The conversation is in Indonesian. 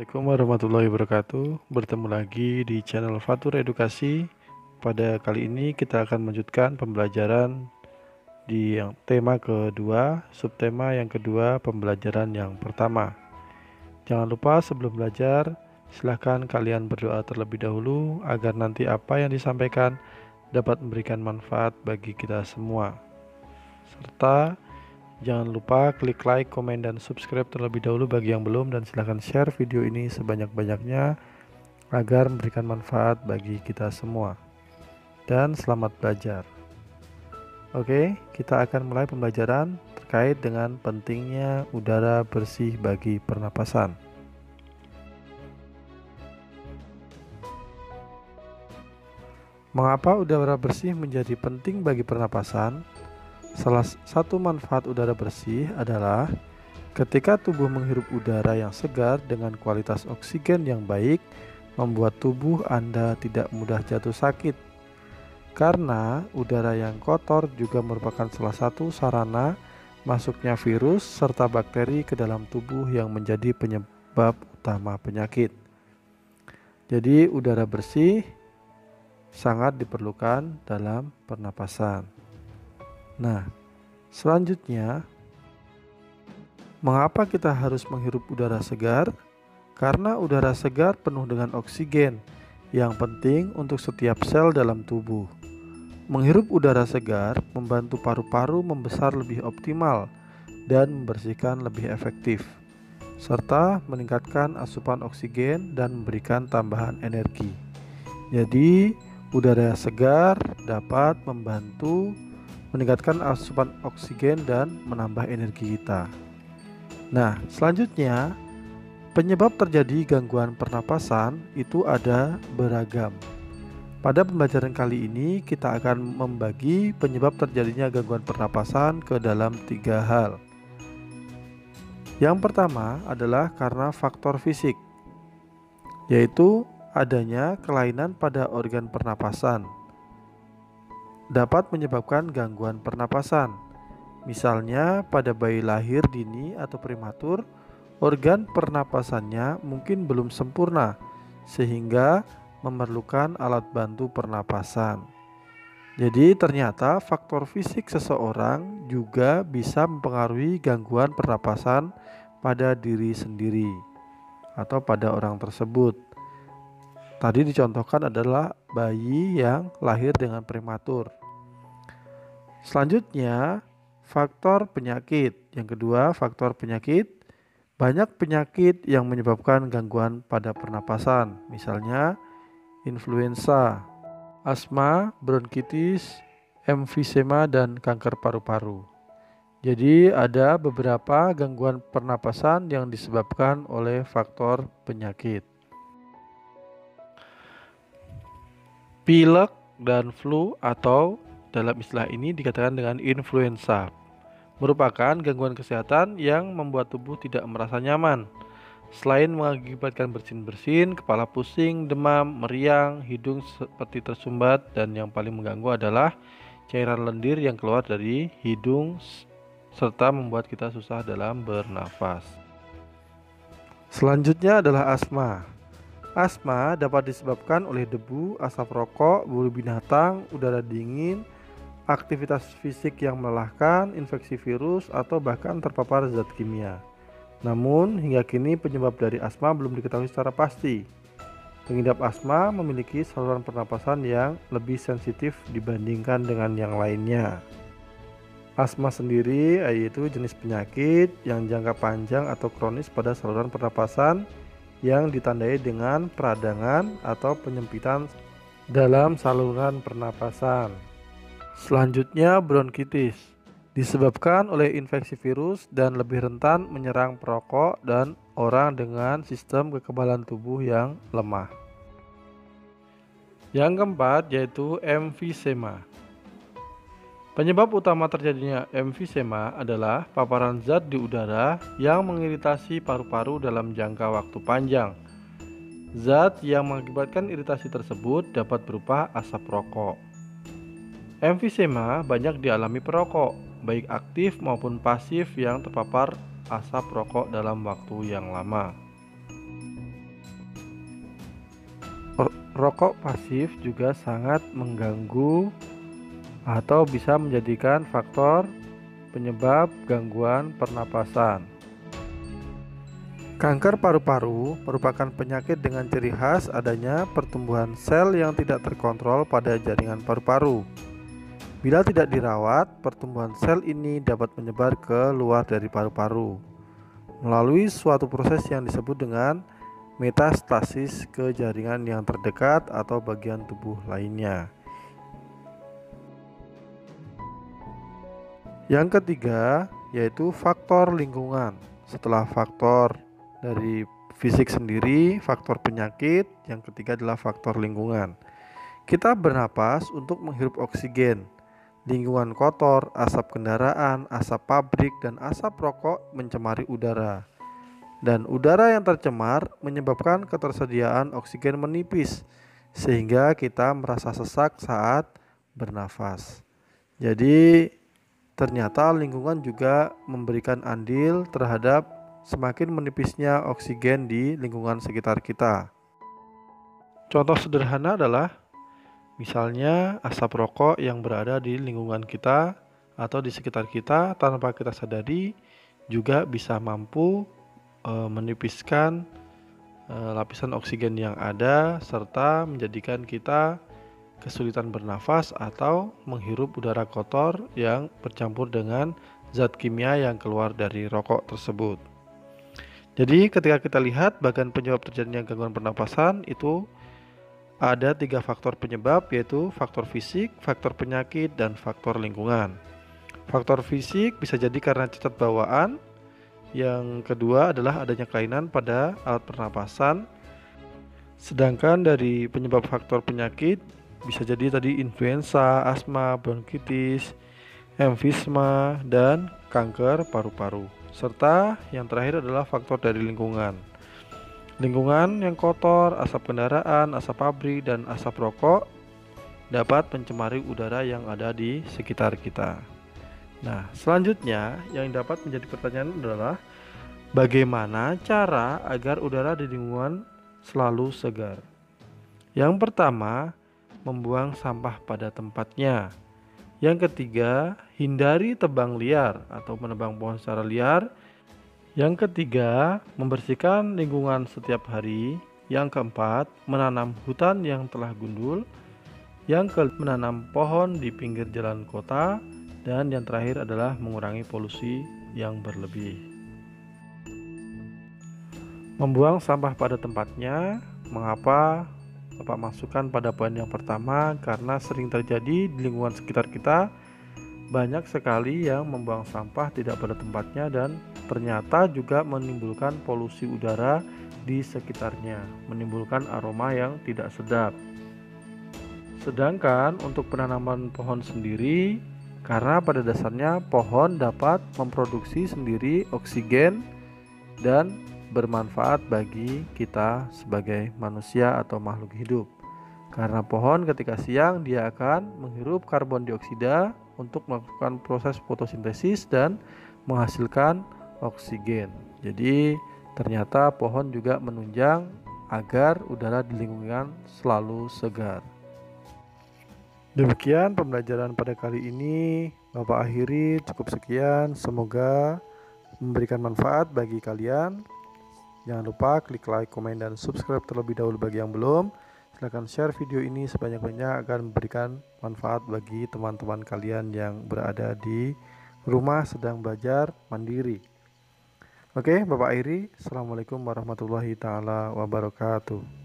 Assalamualaikum warahmatullahi wabarakatuh. Bertemu lagi di channel Fatur Edukasi. Pada kali ini kita akan melanjutkan pembelajaran di yang tema kedua, subtema yang kedua, pembelajaran yang pertama. Jangan lupa sebelum belajar, silahkan kalian berdoa terlebih dahulu agar nanti apa yang disampaikan dapat memberikan manfaat bagi kita semua. Serta jangan lupa klik like, komen, dan subscribe terlebih dahulu bagi yang belum, dan silahkan share video ini sebanyak-banyaknya agar memberikan manfaat bagi kita semua. Dan selamat belajar. Oke, kita akan mulai pembelajaran terkait dengan pentingnya udara bersih bagi pernapasan. Mengapa udara bersih menjadi penting bagi pernapasan? Salah satu manfaat udara bersih adalah ketika tubuh menghirup udara yang segar dengan kualitas oksigen yang baik, membuat tubuh Anda tidak mudah jatuh sakit. Karena udara yang kotor juga merupakan salah satu sarana masuknya virus serta bakteri ke dalam tubuh yang menjadi penyebab utama penyakit. Jadi udara bersih sangat diperlukan dalam pernapasan. Nah, selanjutnya, mengapa kita harus menghirup udara segar? Karena udara segar penuh dengan oksigen yang penting untuk setiap sel dalam tubuh. Menghirup udara segar membantu paru-paru membesar lebih optimal dan membersihkan lebih efektif, serta meningkatkan asupan oksigen dan memberikan tambahan energi. Jadi, udara segar dapat membantu meningkatkan asupan oksigen dan menambah energi kita. Nah, selanjutnya, penyebab terjadi gangguan pernapasan itu ada beragam. Pada pembelajaran kali ini kita akan membagi penyebab terjadinya gangguan pernapasan ke dalam 3 hal. Yang pertama adalah karena faktor fisik, yaitu adanya kelainan pada organ pernapasan dapat menyebabkan gangguan pernapasan. Misalnya pada bayi lahir dini atau prematur, organ pernapasannya mungkin belum sempurna sehingga memerlukan alat bantu pernapasan. Jadi ternyata faktor fisik seseorang juga bisa mempengaruhi gangguan pernapasan pada diri sendiri atau pada orang tersebut. Tadi dicontohkan adalah bayi yang lahir dengan prematur. Selanjutnya, faktor penyakit. Yang kedua, faktor penyakit. Banyak penyakit yang menyebabkan gangguan pada pernapasan, misalnya influenza, asma, bronkitis, emfisema, dan kanker paru-paru. Jadi ada beberapa gangguan pernapasan yang disebabkan oleh faktor penyakit. Pilek dan flu atau dalam istilah ini dikatakan dengan influenza merupakan gangguan kesehatan yang membuat tubuh tidak merasa nyaman. Selain mengakibatkan bersin-bersin, kepala pusing, demam, meriang, hidung seperti tersumbat, dan yang paling mengganggu adalah cairan lendir yang keluar dari hidung serta membuat kita susah dalam bernafas. Selanjutnya adalah asma. Asma dapat disebabkan oleh debu, asap rokok, bulu binatang, udara dingin, aktivitas fisik yang melelahkan, infeksi virus, atau bahkan terpapar zat kimia. Namun, hingga kini penyebab dari asma belum diketahui secara pasti. Pengidap asma memiliki saluran pernapasan yang lebih sensitif dibandingkan dengan yang lainnya. Asma sendiri yaitu jenis penyakit yang jangka panjang atau kronis pada saluran pernapasan yang ditandai dengan peradangan atau penyempitan dalam saluran pernapasan. Selanjutnya, bronkitis disebabkan oleh infeksi virus dan lebih rentan menyerang perokok dan orang dengan sistem kekebalan tubuh yang lemah. Yang keempat yaitu emfisema. Penyebab utama terjadinya emfisema adalah paparan zat di udara yang mengiritasi paru-paru dalam jangka waktu panjang. Zat yang mengakibatkan iritasi tersebut dapat berupa asap rokok. Emfisema banyak dialami perokok, baik aktif maupun pasif yang terpapar asap rokok dalam waktu yang lama. Rokok pasif juga sangat mengganggu atau bisa menjadikan faktor penyebab gangguan pernapasan. Kanker paru-paru merupakan penyakit dengan ciri khas adanya pertumbuhan sel yang tidak terkontrol pada jaringan paru-paru. Bila tidak dirawat, pertumbuhan sel ini dapat menyebar ke luar dari paru-paru melalui suatu proses yang disebut dengan metastasis ke jaringan yang terdekat atau bagian tubuh lainnya. Yang ketiga yaitu faktor lingkungan. Setelah faktor dari fisik sendiri, faktor penyakit, yang ketiga adalah faktor lingkungan. Kita bernapas untuk menghirup oksigen. Lingkungan kotor, asap kendaraan, asap pabrik, dan asap rokok mencemari udara. Dan udara yang tercemar menyebabkan ketersediaan oksigen menipis, sehingga kita merasa sesak saat bernafas. Jadi ternyata lingkungan juga memberikan andil terhadap semakin menipisnya oksigen di lingkungan sekitar kita. Contoh sederhana adalah misalnya asap rokok yang berada di lingkungan kita atau di sekitar kita tanpa kita sadari juga bisa mampu menipiskan lapisan oksigen yang ada serta menjadikan kita kesulitan bernafas atau menghirup udara kotor yang bercampur dengan zat kimia yang keluar dari rokok tersebut. Jadi ketika kita lihat bagian penyebab terjadinya gangguan pernapasan itu ada 3 faktor penyebab, yaitu faktor fisik, faktor penyakit, dan faktor lingkungan. Faktor fisik bisa jadi karena cacat bawaan. Yang kedua adalah adanya kelainan pada alat pernapasan. Sedangkan dari penyebab faktor penyakit bisa jadi tadi influenza, asma, bronkitis, emfisema, dan kanker paru-paru. Serta yang terakhir adalah faktor dari lingkungan. Lingkungan yang kotor, asap kendaraan, asap pabrik, dan asap rokok dapat mencemari udara yang ada di sekitar kita. Nah, selanjutnya yang dapat menjadi pertanyaan adalah bagaimana cara agar udara di lingkungan selalu segar? Yang pertama, membuang sampah pada tempatnya. Yang ketiga, hindari tebang liar atau menebang pohon secara liar. Yang ketiga, membersihkan lingkungan setiap hari. Yang keempat, menanam hutan yang telah gundul. Yang kelima, menanam pohon di pinggir jalan kota. Dan yang terakhir adalah mengurangi polusi yang berlebih. Membuang sampah pada tempatnya. Mengapa Bapak masukkan pada poin yang pertama? Karena sering terjadi di lingkungan sekitar kita banyak sekali yang membuang sampah tidak pada tempatnya dan ternyata juga menimbulkan polusi udara di sekitarnya, menimbulkan aroma yang tidak sedap. Sedangkan untuk penanaman pohon sendiri, karena pada dasarnya pohon dapat memproduksi sendiri oksigen dan bermanfaat bagi kita sebagai manusia atau makhluk hidup. Karena pohon ketika siang dia akan menghirup karbon dioksida untuk melakukan proses fotosintesis dan menghasilkan oksigen. Jadi ternyata pohon juga menunjang agar udara di lingkungan selalu segar. Demikian pembelajaran pada kali ini. Bapak akhiri cukup sekian. Semoga memberikan manfaat bagi kalian. Jangan lupa klik like, komen, dan subscribe terlebih dahulu bagi yang belum. Silahkan share video ini sebanyak-banyak agar memberikan manfaat bagi teman-teman kalian yang berada di rumah sedang belajar mandiri. Oke, Bapak akhiri. Assalamualaikum warahmatullahi taala wabarakatuh.